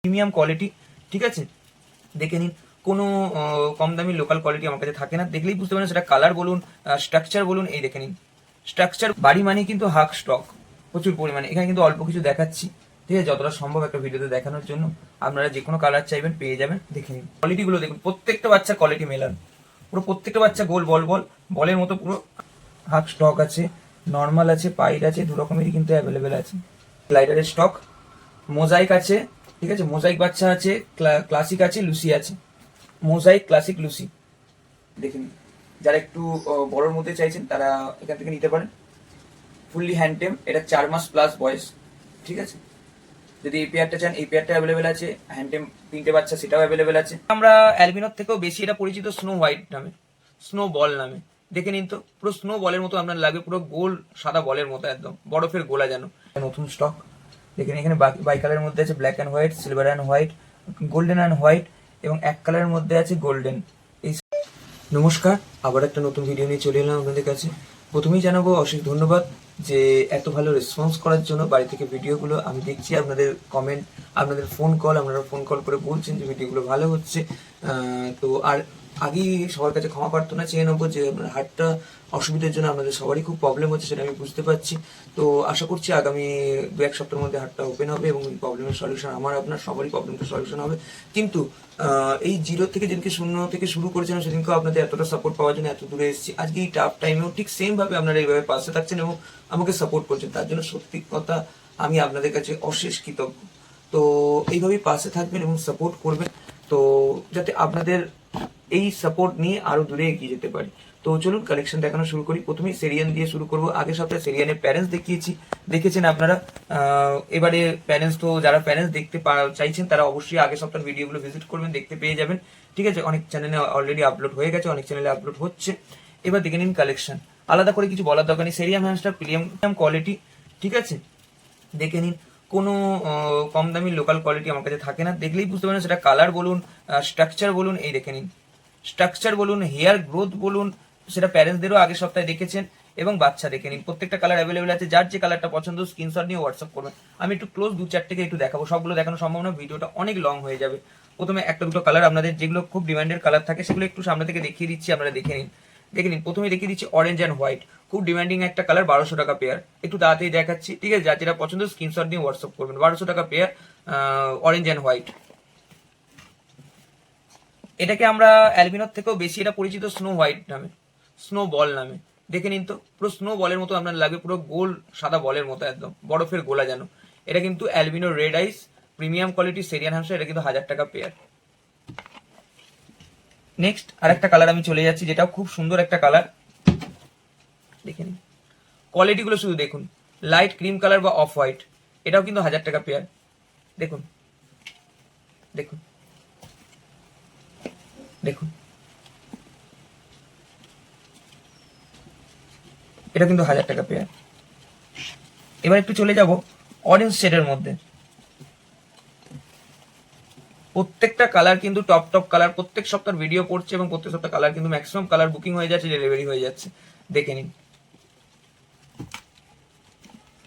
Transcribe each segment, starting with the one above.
Premium quality, ঠিক আছে। দেখে নিন, কোনো কম দামি লোকাল কোয়ালিটি আমার কাছে থাকে না, দেখলেই বুঝতে পারেন। সেটা কালার বলুন, স্ট্রাকচার বলুন, এই দেখে নিন স্ট্রাকচার। বাড়ি মানে কিন্তু হাক স্টক প্রচুর পরিমাণে। এখানে কিন্তু অল্প কিছু দেখাচ্ছি, ঠিক আছে, যতটা সম্ভব একটা ভিডিওতে দেখানোর জন্য। আপনারা যে কোনো কালার চাইবেন পেয়ে যাবেন। দেখে নিন কোয়ালিটিগুলো, দেখুন প্রত্যেকটা বাচ্চা কোয়ালিটি মেলান, পুরো প্রত্যেকটা বাচ্চা গোল বল বল বলের মতো পুরো হাফ স্টক আছে, নর্মাল আছে, পাইড আছে, দু রকমেরই কিন্তু অ্যাভেলেবেল আছে। গ্লাইডারের স্টক, মোজাইক আছে, ঠিক আছে, মোজাইক বাচ্চা আছে, ক্লাসিক আছে, লুসি আছে। মোজাইক, ক্লাসিক, লুসি দেখে নিন। যারা একটু বড়োর মধ্যে চাইছেন তারা এখান থেকে নিতে পারেন। ফুললি হ্যান্ডটেম, এটা 4 মাস প্লাস বয়স, ঠিক আছে। যদি এই পেয়ারটা চান, এই পেয়ারটা অ্যাভেলেবেল আছে। হ্যান্ডটেম 3টে বাচ্চা, সেটাও অ্যাভেলেবেল আছে। আমরা অ্যালবিনোর থেকেও বেশি এটা পরিচিত স্নো হোয়াইট নামে, স্নো বল নামে। দেখে নিন তো, পুরো স্নো বলের মতো আপনার লাগবে, পুরো গোল সাদা বলের মতো, একদম বরফের গোলা যেন। নতুন স্টক দেখেন, এখানে বাই কালারের মধ্যে আছে black and white, silver and white, golden and white, এবং এক কালারের মধ্যে আছে গোল্ডেন। এই নমস্কার, আবার একটা নতুন ভিডিও নিয়ে চলে এলাম আপনাদের কাছে। প্রথমেই জানাবো অশেষ ধন্যবাদ যে এত ভালো রেসপন্স করার জন্য। বাড়ি থেকে ভিডিওগুলো আমি দেখছি, আপনাদের কমেন্ট, আপনাদের ফোন কল, আপনারা ফোন কল করে বলছেন যে ভিডিওগুলো ভালো হচ্ছে। তো আর আগেই সবার কাছে ক্ষমা প্রার্থনা চেয়ে নেবো যে আপনার হার্টটা অসুবিধার জন্য আপনাদের সবারই খুব প্রবলেম হচ্ছে, সেটা আমি বুঝতে পারছি। তো আশা করছি আগামী 1-1 সপ্তাহের মধ্যে হার্টটা ওপেন হবে এবং প্রবলেমের সলিউশন, আমার আপনার সবারই প্রবলেমটা সলিউশন হবে। কিন্তু এই 0 থেকে যেদিনকে 0 থেকে শুরু করেছিলাম, সেদিনকেও আপনাদের এতটা সাপোর্ট পাওয়ার জন্য এত দূরে এসেছি। আজকে এই টাফ টাইমেও ঠিক সেম ভাবে আপনারা এইভাবে পাশে থাকছেন এবং আমাকে সাপোর্ট করছেন, তার জন্য সত্যি কথা আমি আপনাদের কাছে অশেষ কৃতজ্ঞ। তো এইভাবেই পাশে থাকবেন এবং সাপোর্ট করবেন, তো যাতে আপনাদের এই সাপোর্ট নিয়ে আরো দূরে এগিয়ে যেতে পারি। তো চলুন কালেকশন দেখানো শুরু করি। প্রথমেই সেরিয়ান দিয়ে শুরু করব। আগের সপ্তাহে সেরিয়ানের প্যারেন্টস দেখিয়েছি, দেখেছেন আপনারা। এবারে প্যারেন্টস, তো যারা প্যারেন্টস দেখতে চাইছেন তারা অবশ্যই আগের সপ্তাহের ভিডিওগুলো ভিজিট করবেন, দেখতে পেয়ে যাবেন, ঠিক আছে। অনেক চ্যানেলে অলরেডি আপলোড হয়ে গেছে, অনেক চ্যানেলে আপলোড হচ্ছে। এবার দেখে নিন কালেকশন, আলাদা করে কিছু বলার দরকার নেই। সেরিয়াম হ্যামস্টার প্রিমিয়াম কোয়ালিটি, ঠিক আছে। দেখে নিন, কোনো কম দামি লোকাল কোয়ালিটি আমার কাছে থাকে না, দেখলেই বুঝতে পারেন। সেটা কালার বলুন, স্ট্রাকচার বলুন, এই দেখে নিন স্ট্রাকচার বলুন, হেয়ার গ্রোথ বলুন, সেটা প্যারেন্টসদেরও আগের সপ্তাহে দেখেছেন। এবং বাচ্চা দেখে নিন, প্রত্যেকটা কালার অ্যাভেলেবেল আছে। যার যে কালারটা পছন্দ স্ক্রিনশট নিয়ে হোয়াটসঅ্যাপ করবেন। আমি একটু ক্লোজ 2-4টেকে একটু দেখাবো, সবগুলো দেখানো সম্ভব না, ভিডিওটা অনেক লং হয়ে যাবে। প্রথমে একটা দুটো কালার আপনাদের যেগুলো খুব ডিমান্ডের কালার থাকে সেগুলো একটু সামনে থেকে দেখিয়ে দিচ্ছি, আপনারা দেখে নিন। দেখে নিন, প্রথমে দেখিয়ে দিচ্ছি অরেঞ্জ অ্যান্ড হোয়াইট, খুব ডিমান্ডিং একটা কালার, 1200 টাকা পেয়ার। একটু তাড়াতাড়ি দেখাচ্ছি, ঠিক আছে। যার যেটা পছন্দ স্ক্রিনশট নিয়ে হোয়াটসঅ্যাপ করবেন। 1200 টাকা পেয়ার, অরেঞ্জ অ্যান্ড হোয়াইট। এটাকে আমরা অ্যালবিনোর থেকেও বেশি এটা পরিচিত স্নো হোয়াইট নামে, স্নো বল নামে। দেখে নিন তো, পুরো স্নো বলের মতো আপনার লাগবে, পুরো গোল সাদা বলের মতো, একদম বরফের গোলা যেন। এটা কিন্তু অ্যালবিনো রেড আইস প্রিমিয়াম কোয়ালিটি সেরিয়ান হ্যামস্টার, এটা কিন্তু 1000 টাকা পেয়ার। নেক্সট আরেকটা কালার আমি চলে যাচ্ছি, যেটাও খুব সুন্দর একটা কালার। দেখে নিন কোয়ালিটিগুলো শুধু দেখুন, লাইট ক্রিম কালার বা অফ হোয়াইট, এটাও কিন্তু 1000 টাকা পেয়ার। দেখুন দেখুন দেখুন, এটা কিন্তু 1000 টাকা পেয়ার। এবার একটু চলে যাব অরেঞ্জ শেডের মধ্যে। প্রত্যেকটা কালার কিন্তু টপ টপ কালার, প্রত্যেক সপ্তাহ ভিডিও পড়ছে এবং প্রত্যেক সপ্তাহ কালার কিন্তু ম্যাক্সিমাম কালার বুকিং হয়ে যাচ্ছে, ডেলিভারি হয়ে যাচ্ছে। দেখে নিন।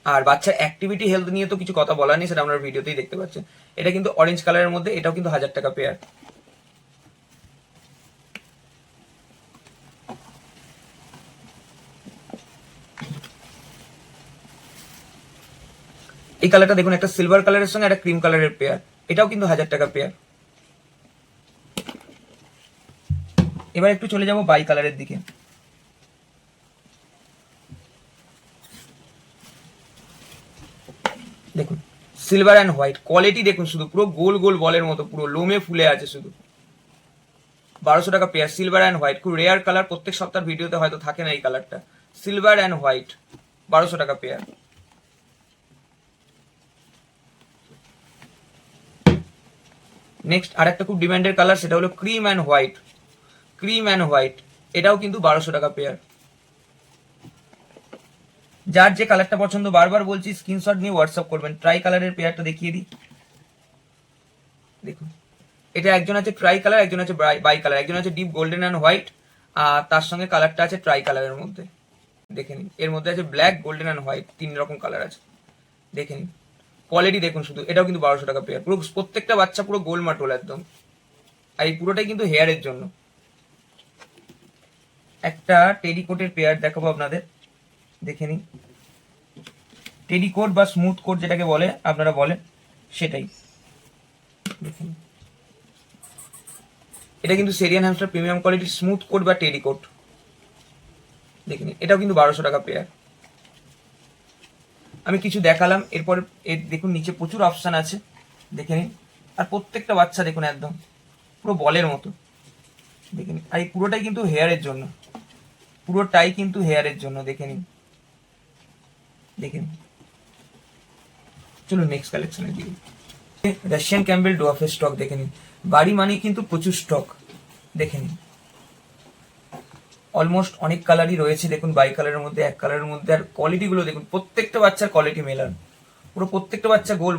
আর বাচ্চার অ্যাক্টিভিটি হেলথ নিয়ে তো কিছু কথা বলার নেই, সেটা আপনার ভিডিওতেই দেখতে পাচ্ছেন। এটা কিন্তু অরেঞ্জ কালারের মধ্যে, এটাও কিন্তু 1000 টাকা পেয়ার। এই কালারটা দেখুন, একটা সিলভার কালারের সঙ্গে একটা ক্রিম কালারের পেয়ার, এটাও কিন্তু 1000 টাকা পেয়ার। এবার একটু চলে যাব বাই কালারের দিকে। দেখুন সিলভার অ্যান্ড হোয়াইট, কোয়ালিটি দেখুন শুধু, পুরো গোল গোল বলের মতো, পুরো লোমে ফুলে আছে শুধু। 1200 টাকা পেয়ার, সিলভার অ্যান্ড হোয়াইট, খুব রেয়ার কালার, প্রত্যেক সপ্তাহের ভিডিওতে হয়তো থাকে না এই কালারটা। সিলভার অ্যান্ড হোয়াইট, 1200 টাকা পেয়ার। নেক্সট আরেকটা খুব ডিমান্ডের কালার, সেটা হলো cream and white, cream and white, এটাও কিন্তু 1200 টাকা পেয়ার। যার যে কালারটা পছন্দ, বারবার বলছি স্ক্রিনশট নিয়ে হোয়াটসঅ্যাপ করবেন। ট্রাই কালারের পেয়ারটা দেখিয়ে দিই, দেখুন। এটা একজন আছে ট্রাই কালার, একজন আছে বাই কালার, একজন আছে ডিপ গোল্ডেন অ্যান্ড হোয়াইট, আর তার সঙ্গে কালারটা আছে ট্রাই কালারের মধ্যে। দেখে নিন, এর মধ্যে আছে ব্ল্যাক, গোল্ডেন অ্যান্ড হোয়াইট, 3 রকম কালার আছে। দেখে নিন কোয়ালিটি দেখুন শুধু, এটাও কিন্তু 1200 টাকা পেয়ার। পুরো প্রত্যেকটা বাচ্চা পুরো গোল মাটোল একদম, আর এই পুরোটাই কিন্তু হেয়ারের জন্য। একটা টেডিকোটের পেয়ার দেখাবো আপনাদের, দেখে নিন। টেডিকোট বা স্মুথ কোট যেটাকে বলে আপনারা বলেন, সেটাই দেখুন। এটা কিন্তু সেরিয়ান হ্যামস্টার প্রিমিয়াম কোয়ালিটির স্মুথ কোট বা টেডিকোট, দেখে নিন। এটাও কিন্তু 1200 টাকা পেয়ার। আমি কিছু দেখালাম, এরপর এর দেখুন নিচে প্রচুর অপশান আছে, দেখে নিন। আর প্রত্যেকটা বাচ্চা দেখুন একদম পুরো বলের মতো, দেখে নিন। আর এই পুরোটাই কিন্তু হেয়ারের জন্য, পুরোটাই কিন্তু হেয়ারের জন্য, দেখে নিন, দেখে নিন। চলুন নেক্সট কালেকশনে দিই। রাশিয়ান ক্যাম্বেল ডোয়াফের স্টক দেখে নিন। বাড়ি মানেই কিন্তু প্রচুর স্টক, দেখে নিন। অলমোস্ট অনেক কালারই রয়েছে দেখুন, বাই কালারের মধ্যে, এক কালারের মধ্যে। আর কোয়ালিটিগুলো দেখুন, প্রত্যেকটা বাচ্চার কোয়ালিটি মেলান, পুরো প্রত্যেকটা বাচ্চা গোল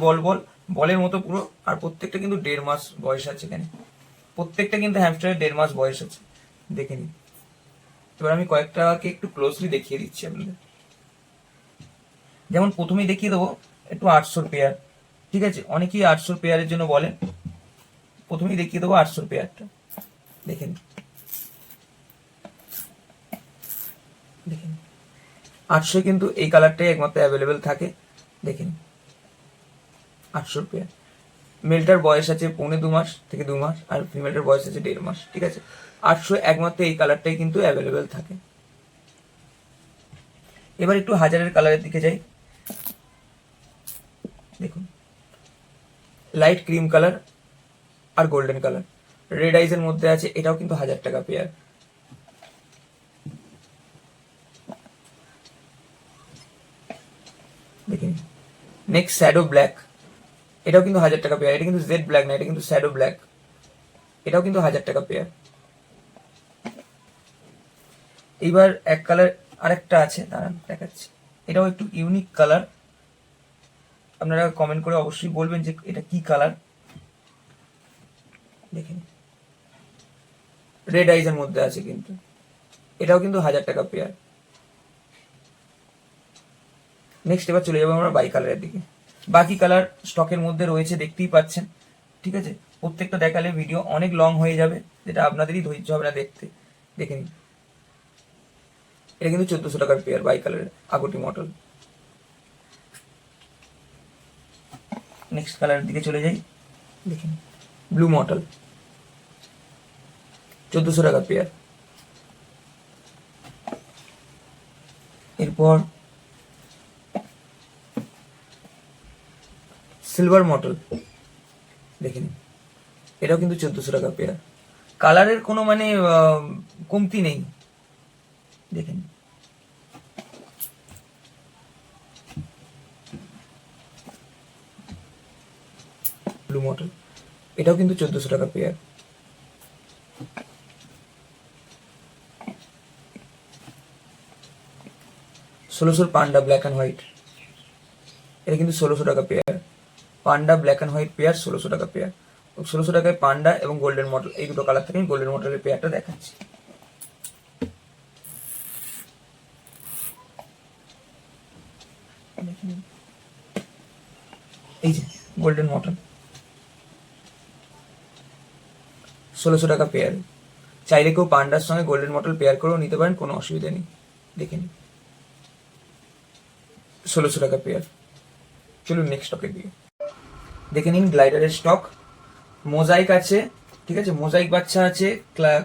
বলের মতো পুরো। আর প্রত্যেকটা কিন্তু 1.5 মাস বয়স আছে এখানে, প্রত্যেকটা কিন্তু হ্যামস্টারের 1.5 মাস বয়স আছে, দেখে নিন। এবার আমি কয়েকটাকে একটু ক্লোজলি দেখিয়ে দিচ্ছি আপনাদের। যেমন প্রথমেই দেখিয়ে দেবো একটু 800 পেয়ার, ঠিক আছে? অনেকেই 800 পেয়ারের জন্য বলেন, প্রথমেই দেখিয়ে দেবো 800 পেয়ারটা, দেখে নিন, দেখে নিন। 800 কিন্তু এই কালারটাই একমাত্র অ্যাভেলেবেল থাকে, দেখে নিন। 800 পেয়ার। মেলটার বয়স আছে 1.5 মাস থেকে 2 মাস, আর ফিমেলটার বয়স আছে 1.5 মাস, ঠিক আছে? 800 একমাত্র এই কালারটাই কিন্তু অ্যাভেলেবেল থাকে। এবার একটু হাজারের কালারের দিকে যাই, দেখুন। লাইট ক্রিম কালার আর গোল্ডেন কালার, রেড আইজের মধ্যে আছে, এটাও কিন্তু 1000 টাকা পেয়ার। দেখুন নেক্সট শ্যাডো ব্ল্যাক, এটাও কিন্তু 1000 টাকা পেয়ার। এটা কিন্তু জেড ব্ল্যাক না, এটা কিন্তু শ্যাডো ব্ল্যাক, এটাও কিন্তু 1000 টাকা পেয়ার। এইবার এক কালার আরেকটা আছে, দাঁড়ান দেখাচ্ছি। এটাও একটু ইউনিক কালার, আপনারা কমেন্ট করে অবশ্যই বলবেন যে এটা কি কালার। দেখেন, রেড আইজের মধ্যে আছে কিন্তু, এটাও কিন্তু 1000 টাকা পেয়ার। নেক্সট এবার চলে যাবো আমরা বাই কালারের দিকে। বাকি কালার স্টকের মধ্যে রয়েছে, দেখতেই পাচ্ছেন, ঠিক আছে? প্রত্যেকটা দেখালে ভিডিও অনেক লং হয়ে যাবে, যেটা আপনাদেরই ধৈর্য হবে না দেখতে, দেখে নিন। এটা কিন্তু 1400 টাকার পেয়ার, বাই কালারের আগটি মডেল। নেক্সট কালারের দিকে চলে যাই, দেখেন। ব্লু মডেল, 1400 টাকা পেয়ার। এরপর সিলভার মডেল, দেখেন। এটাও কিন্তু 1400 টাকা পেয়ার। কালারের কোনো মানে কমতি নেই, দেখেন। ব্লু মডেল, এটাও কিন্তু 1400 টাকা পেয়ার। ষোলোশোর পান্ডা ব্ল্যাক অ্যান্ড হোয়াইট, এটা কিন্তু 1600 টাকা pair. Panda black and white pair 1600 টাকা পেয়ার। 1600 টাকায় পান্ডা এবং গোল্ডেন মডেল, এই দুটো কালার থেকে গোল্ডেন মডেলের পেয়ারটা দেখাচ্ছি। এই যে গোল্ডেন মডেল, 1600 টাকা পেয়ার। চাইলে কেউ পান্ডার সঙ্গে গোল্ডেন মডেল পেয়ার করেও নিতে পারেন, কোনো অসুবিধা নেই, দেখে নিন। 1600 টাকা পেয়ার। চলুন নেক্সট স্টকের দিকে দেখে নিন। গ্লাইডারের স্টক, মোজাইক আছে, ঠিক আছে? মোজাইক বাচ্চা আছে,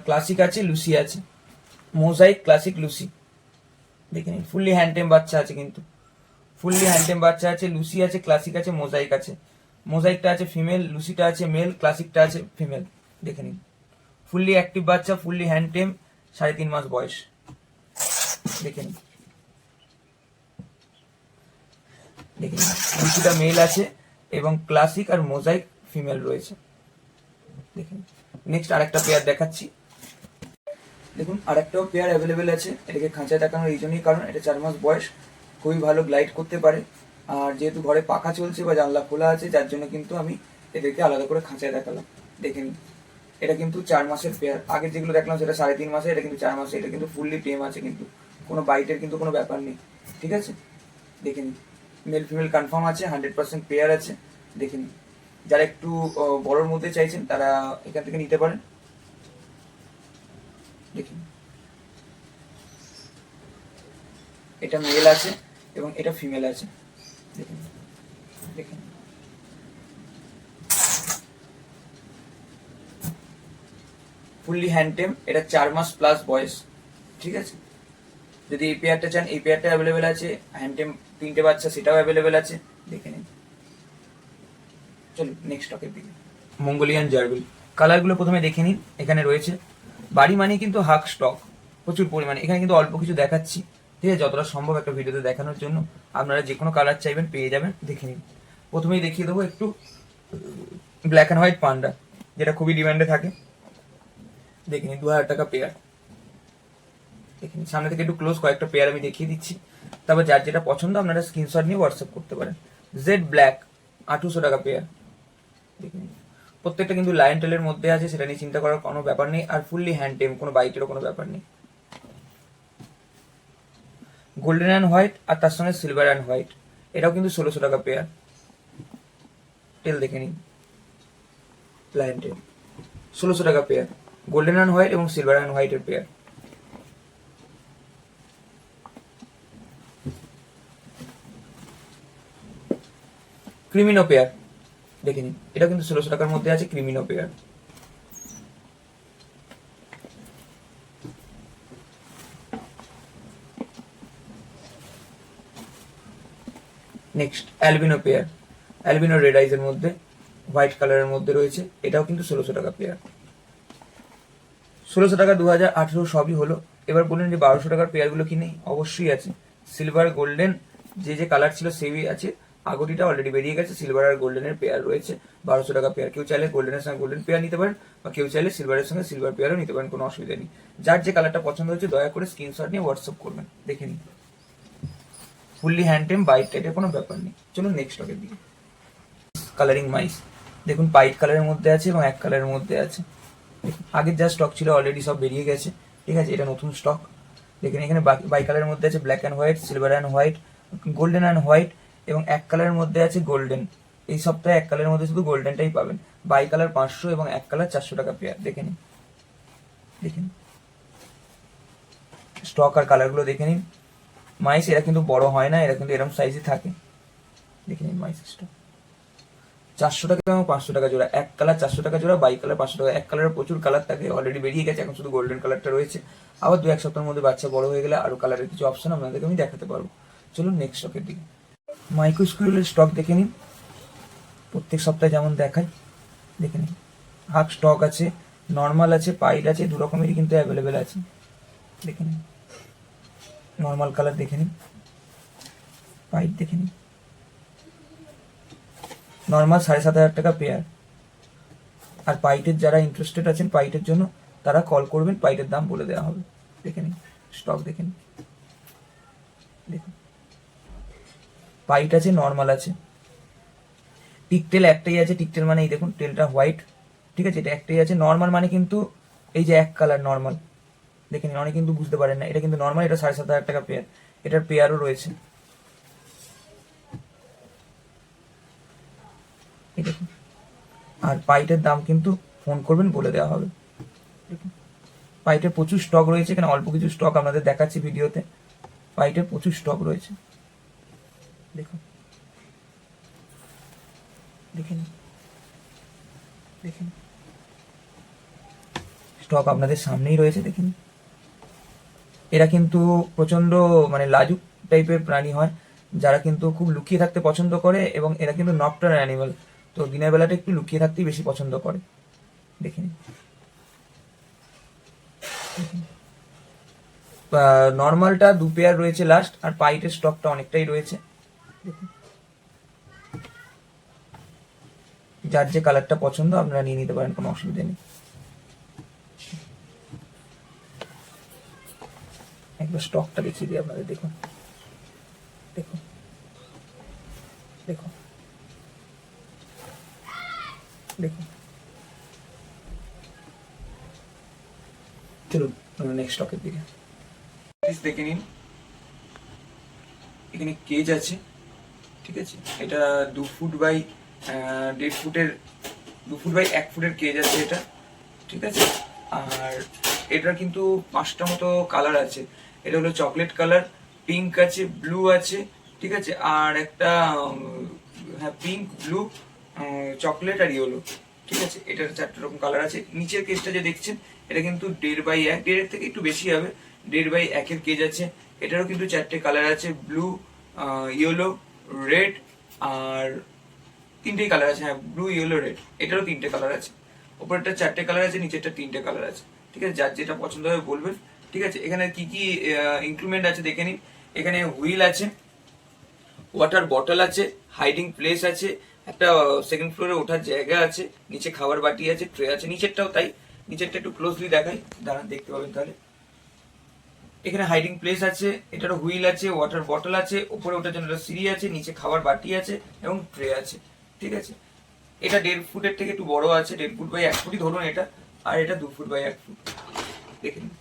ক্লাসিক আছে, লুসি আছে। মোজাইক, ক্লাসিক, লুসি, দেখে নিন। ফুললি হ্যান্ডটেম বাচ্চা আছে কিন্তু, ফুললি হ্যান্ডটেম বাচ্চা আছে, লুসি আছে, ক্লাসিক আছে, মোজাইক আছে। মোজাইকটা আছে ফিমেল, লুসিটা আছে মেল, ক্লাসিকটা আছে ফিমেল, দেখে নিন। ফুললি অ্যাক্টিভ বাচ্চা, ফুললি হ্যান্ডটেম, 3.5 মাস বয়স, দেখে নিন। দেখে নিন, লুসিটা মেল আছে এবং ক্লাসিক আর মোজাইক ফিমেল রয়েছে, দেখুন। নেক্সট আরেকটা পেয়ার দেখাচ্ছি, দেখুন। আরেকটাও পেয়ার অ্যাভেলেবেল আছে। এটাকে খাঁচায় দেখানোর এই জন্যই কারণ এটা 4 মাস বয়স, খুবই ভালো গ্লাইড করতে পারে। আর যেহেতু ঘরে পাখা চলছে বা জানলা খোলা আছে, যার জন্য কিন্তু আমি এদেরকে আলাদা করে খাঁচায় দেখালাম, দেখে নিন। এটা কিন্তু 4 মাসের পেয়ার। আগের যেগুলো দেখলাম সেটা 3.5 মাসে, এটা কিন্তু 4 মাসে। এটা কিন্তু ফুললি টেম আছে, কিন্তু কোনো বাইটের কিন্তু কোনো ব্যাপার নেই, ঠিক আছে? দেখে নিন। মেল ফিমেল কনফার্ম আছে, 100% পেয়ার আছে, দেখে নিন। যারা একটু বড়োর মধ্যে চাইছেন তারা এখান থেকে নিতে পারেন, দেখুন। এটা মেল আছে এবং এটা ফিমেল আছে, দেখুন দেখুন। ফুললি হ্যান্ডটেম, এটা 4 মাস প্লাস বয়স, ঠিক আছে। যদি এই পেয়ারটা চান এই পেয়ারটা অ্যাভেলেবেল আছে, হ্যান্ডটেম 3টে বাচ্চা সেটাও অ্যাভেলেবেল আছে, দেখে নিন। চলুন নেক্সট স্টকের দিকে। মঙ্গোলিয়ান জার্বিল, কালারগুলো প্রথমে দেখে নিন। এখানে রয়েছে, বাড়ি মানে কিন্তু হাক স্টক প্রচুর পরিমাণে। এখানে কিন্তু অল্প কিছু দেখাচ্ছি, ঠিক আছে, যতটা সম্ভব একটা ভিডিওতে দেখানোর জন্য। আপনারা যে কোনো কালার চাইবেন পেয়ে যাবেন, দেখে নিন। প্রথমেই দেখিয়ে দেবো একটু ব্ল্যাক অ্যান্ড হোয়াইট পান্ডা, যেটা খুবই ডিমান্ডে থাকে, দেখে নিন। 2000 টাকা পেয়ার, দেখে নিন। সামনে থেকে একটু ক্লোজ কয়েকটা পেয়ার আমি দেখিয়ে দিচ্ছি, তারপর যার যেটা পছন্দ আপনারা স্ক্রিনশট নিয়ে হোয়াটসঅ্যাপ করতে পারেন। জেড ব্ল্যাক 800 টাকা পেয়ার, দেখে নিন। প্রত্যেকটা কিন্তু লায়ন টেলের মধ্যে আছে, সেটা নিয়ে চিন্তা করার কোনো ব্যাপার নেই, আর ফুললি হ্যান্ড টেম, কোনো বাইটেরও কোনো ব্যাপার নেই। গোল্ডেন অ্যান্ড হোয়াইট আর তার সঙ্গে সিলভার অ্যান্ড হোয়াইট, এটাও কিন্তু 1600 টাকা পেয়ার। টেল দেখে নিন, লায়ন টেল 1600 টাকা পেয়ার, গোল্ডেন অ্যান্ড হোয়াইট এবং সিলভার অ্যান্ড হোয়াইটের পেয়ার। ক্রিমিনো পেয়ার, দেখে নিন, এটা কিন্তু 1600 টাকার মধ্যে আছে, creamino pair. Next albino pair, albino red আইজের মধ্যে হোয়াইট কালারের মধ্যে রয়েছে, এটাও কিন্তু 1600 টাকা পেয়ার। 1600 টাকা, 2018 সবই হলো। এবার বললেন যে 1200 টাকার পেয়ারগুলো কি নেই? অবশ্যই আছে। সিলভার গোল্ডেন যে কালার ছিল সেই আছে, আগটিটা অলরেডি বেরিয়ে গেছে। সিলভার আর গোল্ডেনের পেয়ার রয়েছে 1200 টাকা পেয়ার। কেউ চাইলে গোল্ডেনের সঙ্গে গোল্ডেন পেয়ার নিতে পারেন, বা কেউ চাইলে সিলভারের সঙ্গে সিলভার পেয়ারও নিতে পারেন, কোনো অসুবিধা নেই। যার যে কালারটা পছন্দ হচ্ছে দয়া করে স্ক্রিনশট নিয়ে হোয়াটসঅ্যাপ করবেন, দেখে নিন। ফুললি হ্যান্ডটেম, বাইট টাইটের কোনো ব্যাপার নেই। চলুন নেক্সট স্টকের দিকে। কালারিং মাইস, দেখুন পাইট কালারের মধ্যে আছে এবং এক কালারের মধ্যে আছে। আগের যা স্টক ছিল অলরেডি সব বেরিয়ে গেছে, ঠিক আছে, এটা নতুন স্টক। দেখেন এখানে বাই কালারের মধ্যে আছে black and white, silver and white, golden and white, এবং এক কালারের মধ্যে আছে গোল্ডেন। এই সপ্তাহে এক কালারের মধ্যে শুধু গোল্ডেনটাই পাবেন। বাই কালার 500 এবং এক কালার 400 টাকা পেয়ার, দেখে নিন, দেখে নিন। স্টক আর কালারগুলো দেখে নিন। মাইস এরা কিন্তু বড় হয় না, এরা কিন্তু এরকম সাইজে থাকে, দেখে নিন মাইস স্টক। 400 টাকা এবং 500 টাকা জোড়া, এক কালার 400 টাকা জোড়া, বাই কালার 500 টাকা। এক কালারের প্রচুর কালার থাকে, অলরেডি বেরিয়ে গেছে, এখন শুধু গোল্ডেন কালারটা রয়েছে। আবার 2-1 সপ্তাহের মধ্যে বাচ্চা বড় হয়ে গেলে আরো কালারের কিছু অপশন আপনাদেরকে আমি দেখাতে পারবো। চলুন নেক্সট স্টকের দিকে। মাইক্রো স্কুলের স্টক দেখে নিন, প্রত্যেক সপ্তাহে যেমন দেখায়, দেখে নিন। হাফ স্টক আছে, নর্মাল আছে, পাইট আছে, দু রকমেরই কিন্তু অ্যাভেলেবেল আছে, দেখে নিন। নর্মাল কালার দেখে নিন, পাইট দেখে নিন। নর্মাল 7500 টাকা পেয়ার। আর পাইটের যারা ইন্টারেস্টেড আছেন পাইটের জন্য, তারা কল করবেন, পাইটের দাম বলে দেওয়া হবে, দেখে নিন। স্টক দেখে নিন, দেখুন পাইট আছে, নর্মাল আছে। টিকটেল একটাই আছে, টিকটেল মানে এই দেখুন টেলটা হোয়াইট, ঠিক আছে, এটা একটাই আছে। নর্মাল মানে কিন্তু এই যে এক কালার নর্মাল, দেখে নিন। অনেক কিন্তু বুঝতে পারেন না, এটা কিন্তু নর্মাল, এটা 7500 টাকা পেয়ার। এটার পেয়ারও রয়েছে, দেখুন। আর পাইটের দাম কিন্তু ফোন করবেন, বলে দেওয়া হবে। পাইটের প্রচুর স্টক রয়েছে, এখানে অল্প কিছু স্টক আপনাদের দেখাচ্ছি ভিডিওতে। পাইটের প্রচুর স্টক রয়েছে, দেখুন, দেখেন, দেখেন। স্টক আপনাদের সামনেই রয়েছে, দেখেন। এরা কিন্তু প্রচন্ড মানে লাজুক টাইপের প্রাণী হয়, যারা কিন্তু খুব লুকিয়ে থাকতে পছন্দ করে, এবং এরা কিন্তু নকটার্ন অ্যানিমাল, তো দিনের বেলাটা একটু লুকিয়ে থাকতেই বেশি পছন্দ করে, দেখে নিন। নর্মালটা 2 পেয়ার রয়েছে লাস্ট, আর পাইটের স্টকটা অনেকটাই রয়েছে, দেখুন। যার যে কালারটা পছন্দ আপনারা নিয়ে নিতে পারেন, কোনো অসুবিধা নেই। একবার স্টকটা দেখিয়ে দিই আপনাদের, দেখুন, দেখুন, দেখুন, দেখুন। চলুন নেক্সট স্টকের দিকে দেখে নিন। এখানে কেজ আছে, ঠিক আছে। এটা 2 ফুট বাই 1.5 ফুটের 2 ফুট বাই 1 ফুটের কেজ আছে এটা, ঠিক আছে। আর এটার কিন্তু 5টা মতো কালার আছে। এটা হলো চকলেট কালার, পিঙ্ক আছে, ব্লু আছে, ঠিক আছে। আর একটা হ্যাঁ পিঙ্ক, ব্লু, চকলেট আর ইয়েলো, ঠিক আছে। এটার 4টে রকম কালার আছে। নিচের কেজটা যে দেখছেন এটা কিন্তু 1.5 বাই 1, 1.5 থেকে একটু বেশি হবে, 1.5 বাই 1 কেজ আছে। এটারও কিন্তু 4টে কালার আছে, ব্লু, ইয়েলো, রেড, আর 3টেই কালার আছে, হ্যাঁ ব্লু, ইয়েলো, রেড। এটারও 3টে কালার আছে। উপরেরটা 4টে কালার আছে, নিচেরটা 3টে কালার আছে, ঠিক আছে। যার যেটা পছন্দ হবে বলবেন, ঠিক আছে। এখানে কি কি ইনক্লুমেন্ট আছে দেখে নিন। এখানে হুইল আছে, ওয়াটার বটল আছে, হাইডিং প্লেস আছে, একটা সেকেন্ড ফ্লোরে ওঠার জায়গা আছে, নিচে খাবার বাটি আছে, ট্রে আছে। নিচেরটাও তাই, নিচেরটা একটু ক্লোজলি দেখাই, দাঁড়ান দেখতে পাবেন তাহলে। এখানে হাইডিং প্লেস আছে, এটারও হুইল আছে, ওয়াটার বটল আছে, উপরে ওঠার জন্য একটা সিঁড়ি আছে, নিচে খাবার বাটি আছে এবং ট্রে আছে, ঠিক আছে। এটা 1.5 ফুটের থেকে একটু বড় আছে, 1.5 ফুট বাই 1 ফুটই ধরুন এটা। আর এটা 2 ফুট বাই 1 ফুট। দেখে নিন,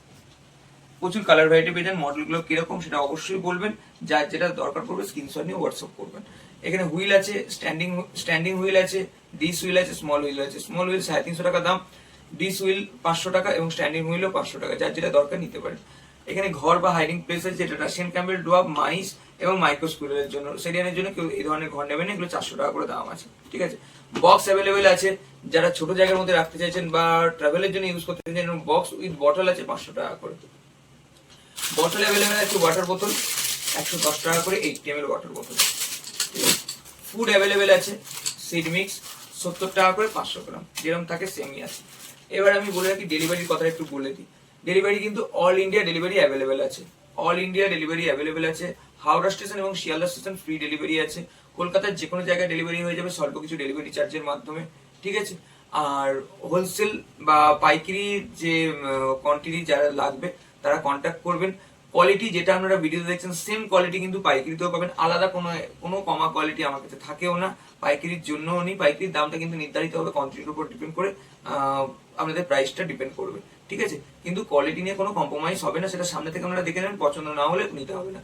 প্রচুর কালার ভ্যারাইটি পেয়ে যান। মডেলগুলো কিরকম সেটা অবশ্যই বলবেন, যার যেটা দরকার পড়বে স্ক্রিনশট নিয়ে হোয়াটসঅ্যাপ করবেন। এখানে হুইল আছে, স্ট্যান্ডিং হুইল আছে, ডিস হুইল আছে, স্মল হুইল আছে। স্মল হুইল 350 টাকা দাম, ডিস হুইল 500 টাকা এবং স্ট্যান্ডিং হুইলও 500 টাকা, যার যেটা দরকার নিতে পারেন। এখানে ঘর বা হাইডিং প্লেস আছে, যেটা রাশিয়ান ক্যাম্বেল, ডোয়াব, মাইস এবং মাইক্রোস্কুইরের জন্য। সেরিয়ানের জন্য কেউ এই ধরনের ঘর নেবেন, এগুলো 400 টাকা করে দাম আছে, ঠিক আছে। বক্স অ্যাভেলেবেল আছে, যারা ছোট জায়গার মধ্যে রাখতে চাইছেন বা ট্রাভেলের জন্য ইউজ করতে চাইছেন, বক্স উইথ বটল আছে 500 টাকা করে। বটল অ্যাভেলেবেল আছে, ওয়াটার বোতল 110 টাকা করে, 80 ml ওয়াটার বোতল। ফুড অ্যাভেলেবেল আছে, সিড মিক্স 70 টাকা করে 500 গ্রাম, যেরকম থাকে সেমই আছে। এবার আমি বলে রাখি ডেলিভারির কথা একটু বলে দিই। ডেলিভারি কিন্তু অল ইন্ডিয়া ডেলিভারি অ্যাভেলেবেল আছে, অল ইন্ডিয়া ডেলিভারি অ্যাভেলেবেল আছে। হাওড়া স্টেশন এবং শিয়ালদা স্টেশন ফ্রি ডেলিভারি আছে। কলকাতার যে কোনো জায়গায় ডেলিভারি হয়ে যাবে স্বল্প কিছু ডেলিভারি চার্জের মাধ্যমে, ঠিক আছে। আর হোলসেল বা পাইকারি যে কোয়ান্টিটি যারা লাগবে তারা কন্ট্যাক্ট করবেন। কোয়ালিটি যেটা আপনারা ভিডিওতে দেখছেন সেম কোয়ালিটি কিন্তু পাইকারিতেও পাবেন, আলাদা কোনো কমা কোয়ালিটি আমার কাছে থাকেও না, পাইকারির জন্যও নেই। পাইকারির দামটা কিন্তু নির্ধারিত হবে কোয়ান্টিটির উপর ডিপেন্ড করে, আপনাদের প্রাইসটা ডিপেন্ড করবে, ঠিক আছে। কিন্তু কোয়ালিটি নিয়ে কোনো কম্প্রোমাইজ হবে না, সেটা সামনে থেকে আপনারা দেখে নেবেন, পছন্দ না হলে নিতে হবে না।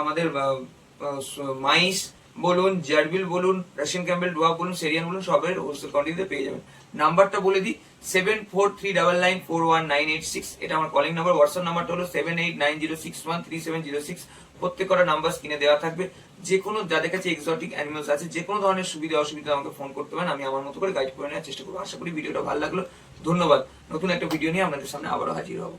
আমাদের মাইস বলুন, জার্বিল বলুন, রাশিয়ান ক্যাম্বেল, ডোয়াব বলুন, সেরিয়ান বলুন, সবের হোলসেল কোয়ান্টিটিতে পেয়ে যাবেন। নাম্বারটা বলে দিই, 7439941986, এটা আমার কলিং নাম্বার। হোয়াটসঅ্যাপ নাম্বারটা হলো 7890613706। প্রত্যেক কটা নাম্বার স্ক্রিনে দেওয়া থাকবে। যে কোনো যাদের কাছে এক্সোটিক অ্যানিমালস আছে, যে কোনো ধরনের সুবিধা অসুবিধা আমাকে ফোন করতে পারেন, আমি আমার মতো করে গাইড করে নেওয়ার চেষ্টা করবো। আশা করি ভিডিওটা ভালো লাগলো, ধন্যবাদ। নতুন একটা ভিডিও নিয়ে আপনাদের সামনে আবারও হাজির হবো।